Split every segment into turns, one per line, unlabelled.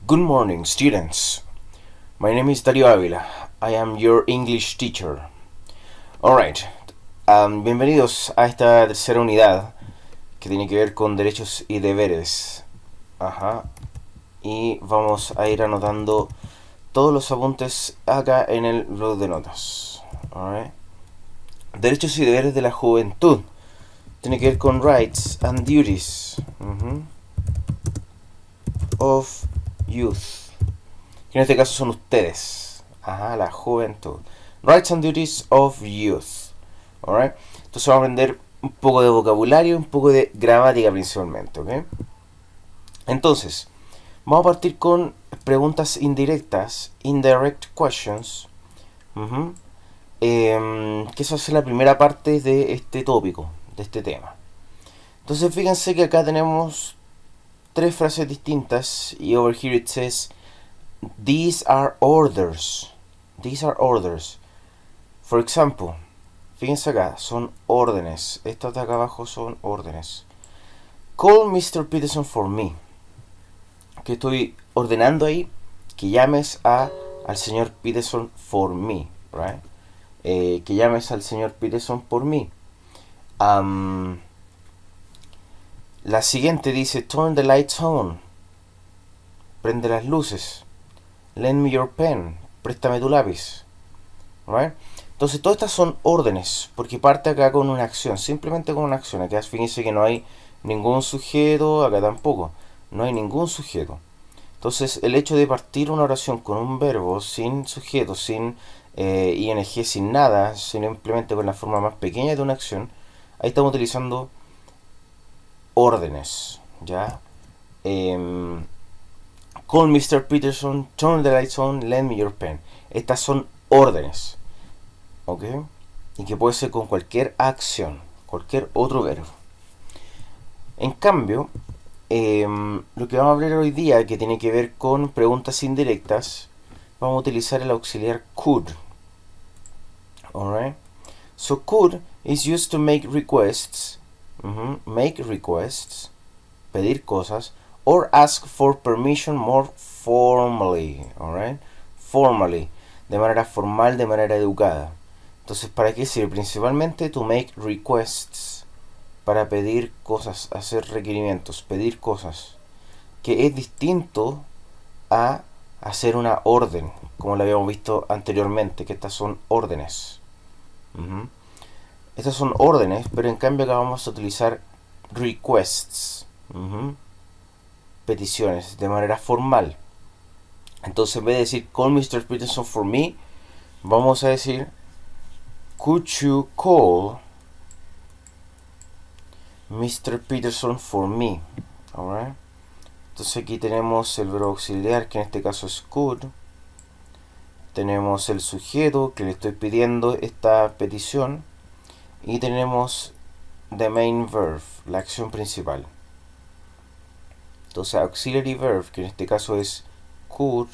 Good morning, students. My name is Dario Ávila. I am your English teacher. Alright, bienvenidos a esta tercera unidad que tiene que ver con derechos y deberes. Y vamos a ir anotando todos los apuntes acá en el blog de notas. Alright. Derechos y deberes de la juventud. Tiene que ver con rights and duties of youth, que en este caso son ustedes, la juventud. Rights and duties of youth. Alright. Entonces vamos a aprender un poco de vocabulario, un poco de gramática principalmente, ¿ok? Entonces, vamos a partir con preguntas indirectas, indirect questions, que eso es la primera parte de este tópico, de este tema. Entonces fíjense que acá tenemos tres frases distintas y over here it says these are orders. These are orders. For example, fíjense acá, son órdenes. Estas de acá abajo son órdenes. Call Mr. Peterson for me. Que estoy ordenando ahí que llames al señor Peterson for me, right? Que llames al señor Peterson por mí. La siguiente dice turn the lights on. Prende las luces. Lend me your pen. Préstame tu lápiz. Right? Entonces todas estas son órdenes, porque parte acá con una acción, simplemente con una acción. Acá fíjense que no hay ningún sujeto, acá tampoco. No hay ningún sujeto. Entonces el hecho de partir una oración con un verbo sin sujeto, sin ing, sin nada, simplemente con la forma más pequeña de una acción, ahí estamos utilizando órdenes, ¿ya? Call Mr. Peterson, turn the lights on, lend me your pen. Estas son órdenes, ¿ok? Y que puede ser con cualquier acción, cualquier otro verbo. En cambio, lo que vamos a hablar hoy día, que tiene que ver con preguntas indirectas, vamos a utilizar el auxiliar could. Alright? So could is used to make requests, make requests, pedir cosas, or ask for permission more formally, alright? Formally, de manera formal, de manera educada. Entonces, ¿para qué sirve? Principalmente to make requests, para pedir cosas, hacer requerimientos, pedir cosas, que es distinto a hacer una orden, como lo habíamos visto anteriormente, que estas son órdenes. Estas son órdenes, pero en cambio acá vamos a utilizar requests, peticiones, de manera formal. Entonces, en vez de decir call Mr. Peterson for me, vamos a decir could you call Mr. Peterson for me. Alright. Entonces aquí tenemos el verbo auxiliar, que en este caso es could. Tenemos el sujeto, que le estoy pidiendo esta petición. Y tenemos the main verb, la acción principal. Entonces auxiliary verb, que en este caso es could.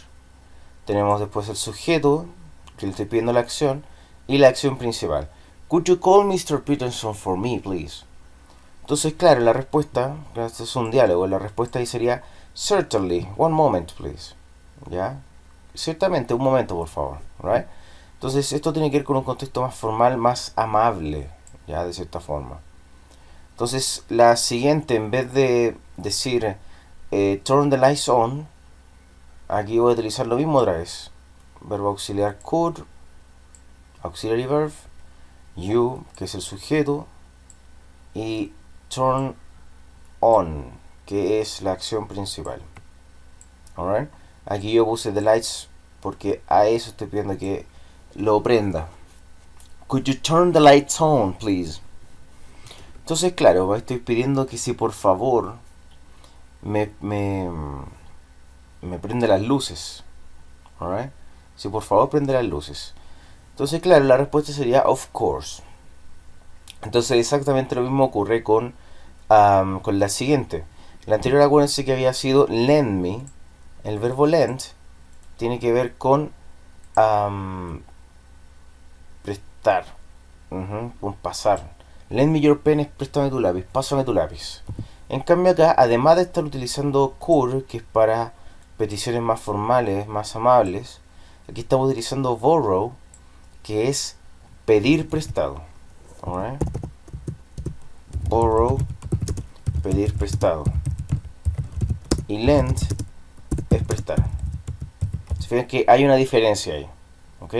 Tenemos después el sujeto, que le estoy pidiendo la acción. Y la acción principal. Could you call Mr. Peterson for me, please? Entonces, claro, la respuesta, este es un diálogo, la respuesta ahí sería certainly, one moment, please. ¿Ya? Ciertamente, un momento, por favor. Right? Entonces, esto tiene que ver con un contexto más formal, más amable, ya, de cierta forma. Entonces, la siguiente, en vez de decir turn the lights on, aquí voy a utilizar lo mismo otra vez. Verbo auxiliar could, auxiliary verb, you, que es el sujeto, y turn on, que es la acción principal. Alright. Aquí yo puse the lights porque a eso estoy pidiendo que lo prenda. Could you turn the lights on, please? Entonces, claro, estoy pidiendo que si por favor me prende las luces. Alright. Si por favor prende las luces. Entonces, claro, la respuesta sería of course. Entonces exactamente lo mismo ocurre con la siguiente. La anterior, acuérdense que había sido lend me. El verbo lend tiene que ver con prestar, con pasar. Lend me your pen es préstame tu lápiz, pásame tu lápiz. En cambio acá, además de estar utilizando could, que es para peticiones más formales, más amables, aquí estamos utilizando borrow, que es pedir prestado. Alright. Borrow, pedir prestado. Y lend es prestar. Se fijan que hay una diferencia ahí. ¿Ok?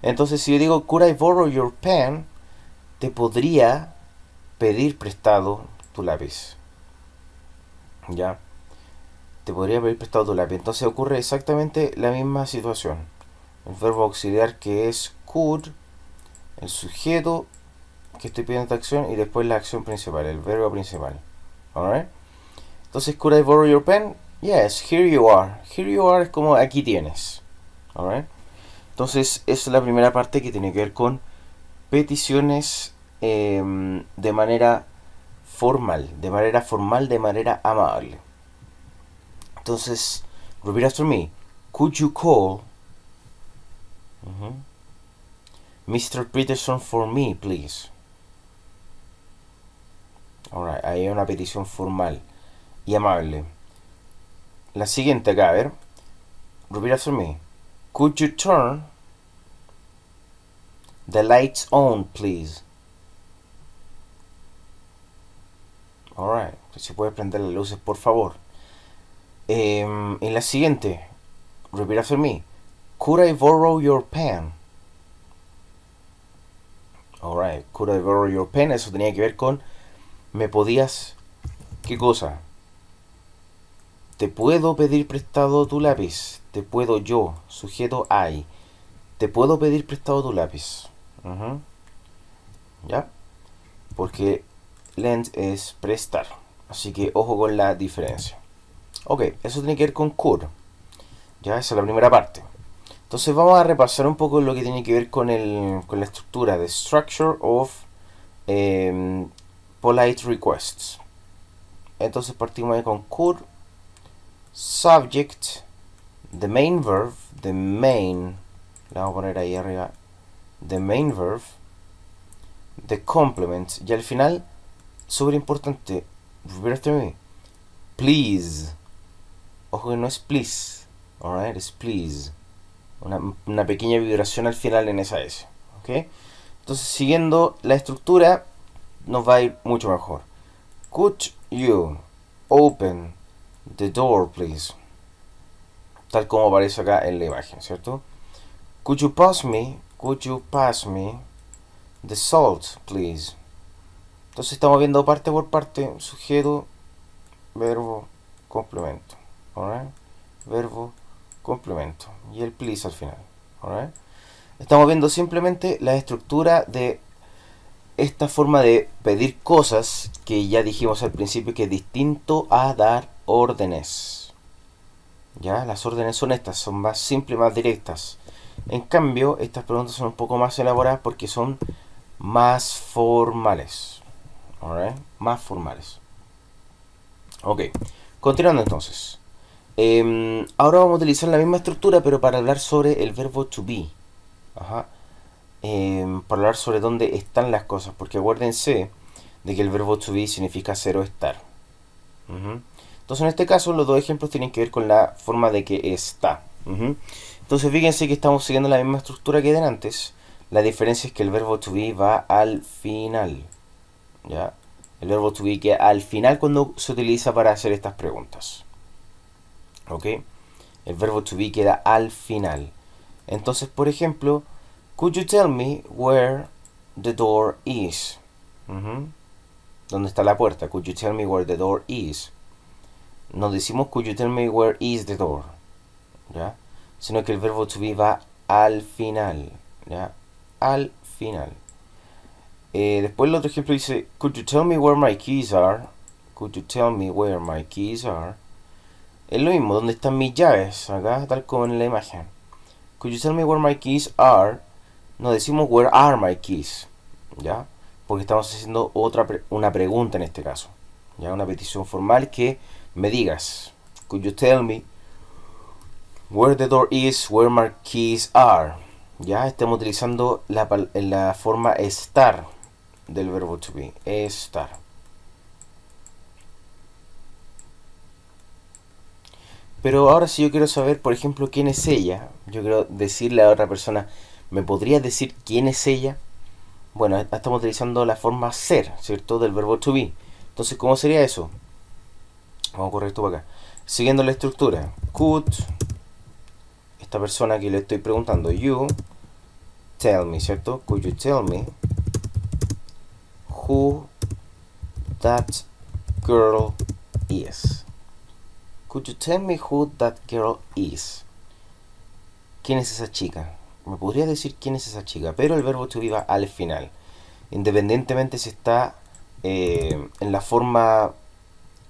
Entonces, si yo digo, could I borrow your pen? Te podría pedir prestado tu lápiz. ¿Ya? Te podría pedir prestado tu lápiz. Entonces ocurre exactamente la misma situación. El verbo auxiliar que es could, el sujeto que estoy pidiendo esta acción y después la acción principal, el verbo principal. Alright? Entonces, could I borrow your pen? Yes, here you are. Here you are es como aquí tienes. Alright? Entonces, esa es la primera parte que tiene que ver con peticiones de manera formal, de manera amable. Entonces, repeat after me. Could you call Mr. Peterson for me, please? Alright, ahí hay una petición formal y amable. La siguiente acá, a ver. Repeat after me. Could you turn the lights on, please? Alright, si puedes prender las luces, por favor. En la siguiente, repeat after me. Could I borrow your pen? Alright, could I borrow your pen? Eso tenía que ver con ¿me podías? ¿Qué cosa? Te puedo pedir prestado tu lápiz. Te puedo yo, sujeto I. Te puedo pedir prestado tu lápiz. ¿Ya? Porque lend es prestar. Así que ojo con la diferencia. Ok, eso tiene que ver con could. Ya, esa es la primera parte. Entonces vamos a repasar un poco lo que tiene que ver con la estructura de Structure of Polite Requests. Entonces partimos ahí con could, subject, the main verb, the main, le vamos a poner ahí arriba, the main verb, the complement, y al final, súper importante, repeat after me, please. Ojo que no es please, alright, es please. Una pequeña vibración al final en esa S. ¿Ok? Entonces, siguiendo la estructura, nos va a ir mucho mejor. Could you open the door, please? Tal como aparece acá en la imagen, ¿cierto? Could you pass me the salt, please? Entonces estamos viendo parte por parte, sujeto, verbo, complemento. ¿Alright? Verbo, complemento. Y el please al final. ¿Alright? Estamos viendo simplemente la estructura de esta forma de pedir cosas que ya dijimos al principio que es distinto a dar órdenes. ¿Ya? Las órdenes son estas, son más simples, más directas. En cambio, estas preguntas son un poco más elaboradas porque son más formales. ¿Alright? Más formales. Ok, continuando entonces. Ahora vamos a utilizar la misma estructura, pero para hablar sobre el verbo to be. Ajá. Para hablar sobre dónde están las cosas, porque acuérdense de que el verbo to be significa ser o estar. Entonces, en este caso, los dos ejemplos tienen que ver con la forma de que está. Entonces, fíjense que estamos siguiendo la misma estructura que de antes. La diferencia es que el verbo to be va al final. ¿Ya? El verbo to be queda al final cuando se utiliza para hacer estas preguntas. ¿Ok? El verbo to be queda al final. Entonces, por ejemplo, could you tell me where the door is? ¿Dónde está la puerta? Could you tell me where the door is? No decimos could you tell me where is the door, ¿ya? Sino que el verbo to be va al final, ¿ya? Al final. Después el otro ejemplo dice could you tell me where my keys are? Could you tell me where my keys are? Es lo mismo, ¿dónde están mis llaves? Acá, tal como en la imagen. Could you tell me where my keys are? No decimos where are my keys, ¿ya? Porque estamos haciendo una pregunta en este caso, ¿ya? Una petición formal que me digas. Could you tell me where the door is, where my keys are? Ya estamos utilizando la forma estar del verbo to be. Estar. Pero ahora si yo quiero saber, por ejemplo, quién es ella, yo quiero decirle a otra persona, ¿me podrías decir quién es ella? Bueno, estamos utilizando la forma ser, ¿cierto? Del verbo to be. Entonces, ¿cómo sería eso? Vamos a correr esto para acá. Siguiendo la estructura. Could, esta persona que le estoy preguntando, you tell me, ¿cierto? Could you tell me who that girl is? Could you tell me who that girl is? ¿Quién es esa chica? Me podría decir quién es esa chica, pero el verbo to be va al final. Independientemente si está en la forma...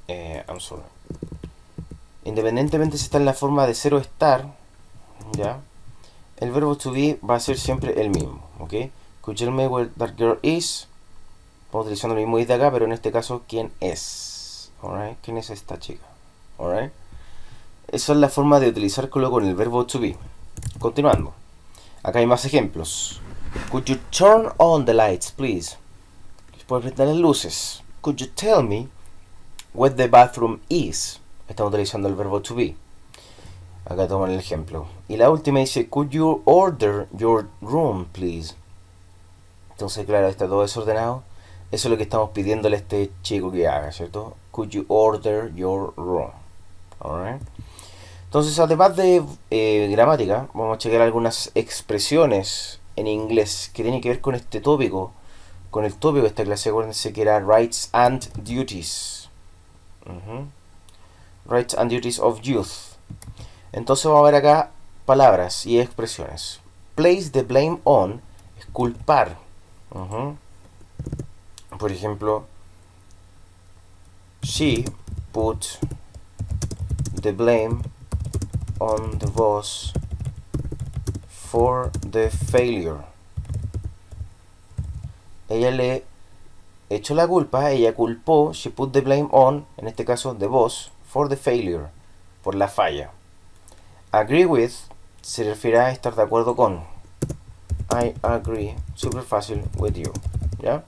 I'm sorry. Independientemente si está en la forma de ser o estar, ¿ya? El verbo to be va a ser siempre el mismo, ¿ok? Could you tell me where that girl is? Estamos utilizando el mismo is de acá, pero en este caso, ¿quién es? Alright, ¿quién es esta chica? Alright. Esa es la forma de utilizarlo con el verbo to be. Continuando. Acá hay más ejemplos. Could you turn on the lights, please? ¿Puedes prender las luces? Could you tell me where the bathroom is? Estamos utilizando el verbo to be. Acá toman el ejemplo. Y la última dice, could you order your room, please? Entonces, claro, está todo desordenado. Eso es lo que estamos pidiéndole a este chico que haga, ¿cierto? Could you order your room? Alright. Entonces, además de gramática, vamos a checar algunas expresiones en inglés que tienen que ver con este tópico, con el tópico de esta clase. Acuérdense que era Rights and Duties. Rights and Duties of Youth. Entonces vamos a ver acá palabras y expresiones. Place the blame on es culpar. Por ejemplo, she put the blame on the boss for the failure. Ella le echó la culpa, ella culpó, she put the blame on, en este caso, the boss, for the failure, por la falla. Agree with se refiere a estar de acuerdo con. I agree, super fácil, with you, ¿ya?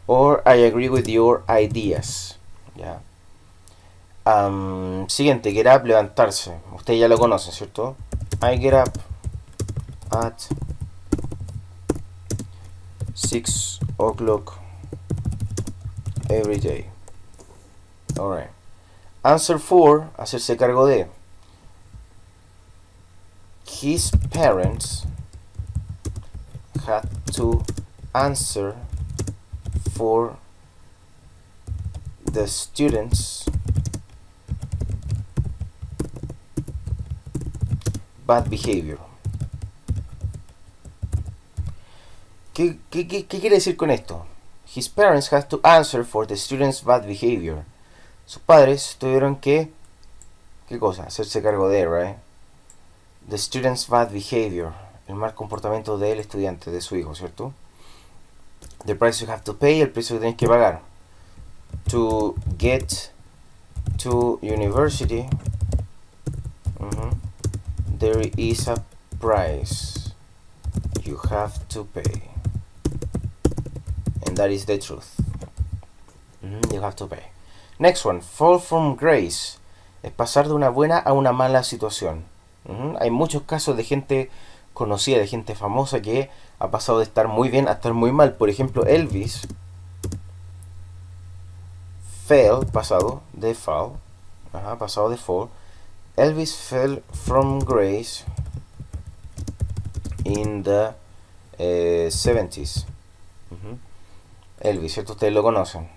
Or I agree with your ideas, ¿ya? Siguiente, get up, levantarse. Ustedes ya lo conocen, ¿cierto? I get up at 6 o'clock every day. Alright. Answer for, hacerse cargo de. His parents had to answer for the students' bad behavior. ¿Qué quiere decir con esto? His parents had to answer for the students' bad behavior. Sus padres tuvieron que... ¿Qué cosa? Hacerse cargo de, right? The student's bad behavior. El mal comportamiento del estudiante, de su hijo, ¿cierto? The price you have to pay, el precio que tienes que pagar. To get to university, there is a price you have to pay. And that is the truth. You have to pay. Next one, fall from grace. Es pasar de una buena a una mala situación. Hay muchos casos de gente conocida, de gente famosa que ha pasado de estar muy bien a estar muy mal. Por ejemplo, Elvis fell, pasado de fall, pasado de fall. Elvis fell from grace in the 70s. Elvis, ¿cierto? Ustedes lo conocen.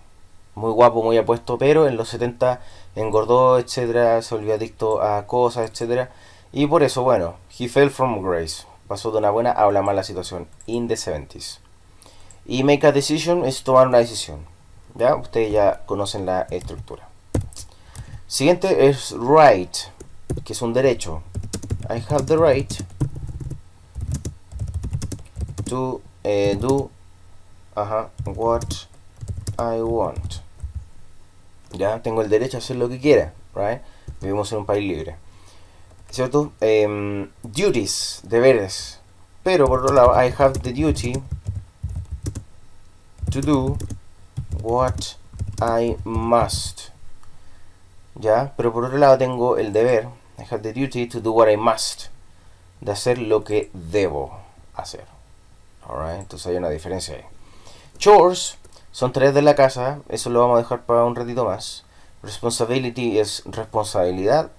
Muy guapo, muy apuesto, pero en los 70 engordó, etcétera, se volvió adicto a cosas, etcétera. Y por eso, bueno, he fell from grace. Pasó de una buena a una mala situación. In the 70s. Y make a decision es tomar una decisión. ¿Ya? Ustedes ya conocen la estructura. Siguiente es right, que es un derecho. I have the right to do what I want. Ya, tengo el derecho a hacer lo que quiera, right? Vivimos en un país libre, ¿cierto? Duties, deberes. Pero por otro lado, I have the duty to do what I must. Ya, pero por otro lado tengo el deber. I I have the duty to do what I must. De hacer lo que debo hacer. Alright, entonces hay una diferencia ahí. Chores son tareas de la casa, eso lo vamos a dejar para un ratito más. Responsibility es responsabilidad.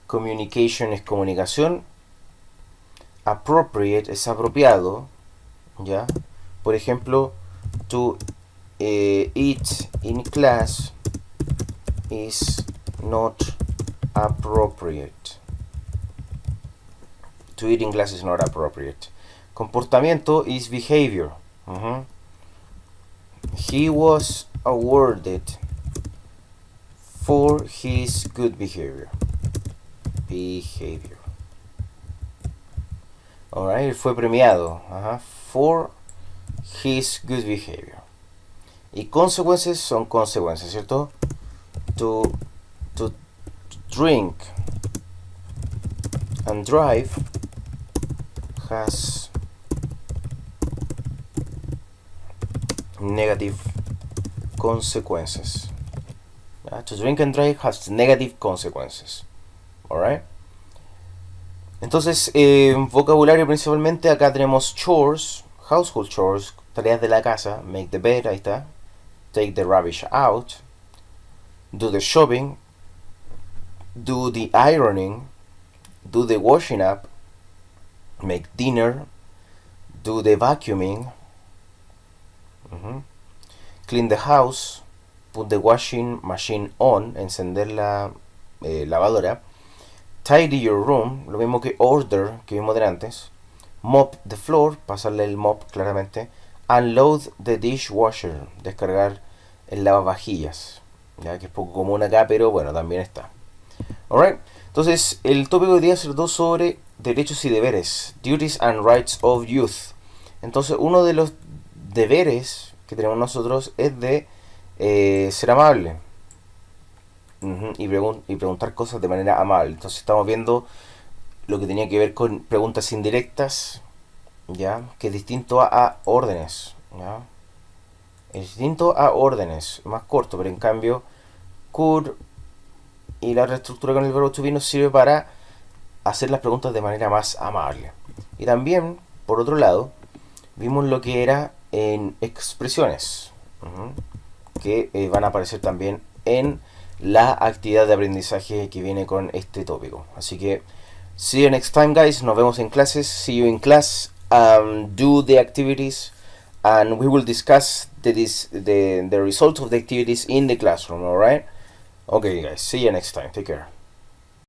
Communication es comunicación. Appropriate es apropiado. ¿Ya? Por ejemplo, to eat in class is not appropriate. To eat in class is not appropriate. Comportamiento is behavior. He was awarded for his good behavior. Behavior. Alright, fue premiado. For his good behavior. Y consecuencias son consecuencias, ¿cierto? To drink and drive has negative consequences. To drink and drive has negative consequences. Alright. Entonces, vocabulario principalmente, acá tenemos chores, household chores, tareas de la casa, make the bed, ahí está, take the rubbish out, do the shopping, do the ironing, do the washing up, make dinner, do the vacuuming, clean the house, put the washing machine on, encender la lavadora, tidy your room, lo mismo que order que vimos de antes, mop the floor, pasarle el mop claramente, unload the dishwasher, descargar el lavavajillas, ya que es poco común acá, pero bueno, también está. Alright, entonces el tópico de hoy día se trató sobre derechos y deberes, duties and rights of youth. Entonces uno de los deberes que tenemos nosotros es de ser amable. Y preguntar cosas de manera amable. Entonces estamos viendo lo que tenía que ver con preguntas indirectas, ¿ya? Que es distinto a órdenes, ¿ya? Es distinto a órdenes, más corto, pero en cambio could y la reestructura con el verbo to be nos sirve para hacer las preguntas de manera más amable. Y también, por otro lado, vimos lo que era en expresiones, que van a aparecer también en la actividad de aprendizaje que viene con este tópico. Así que, see you next time, guys. Nos vemos en clases. See you in class. Do the activities, and we will discuss the results of the activities in the classroom. Alright? Okay, guys. See you next time. Take care.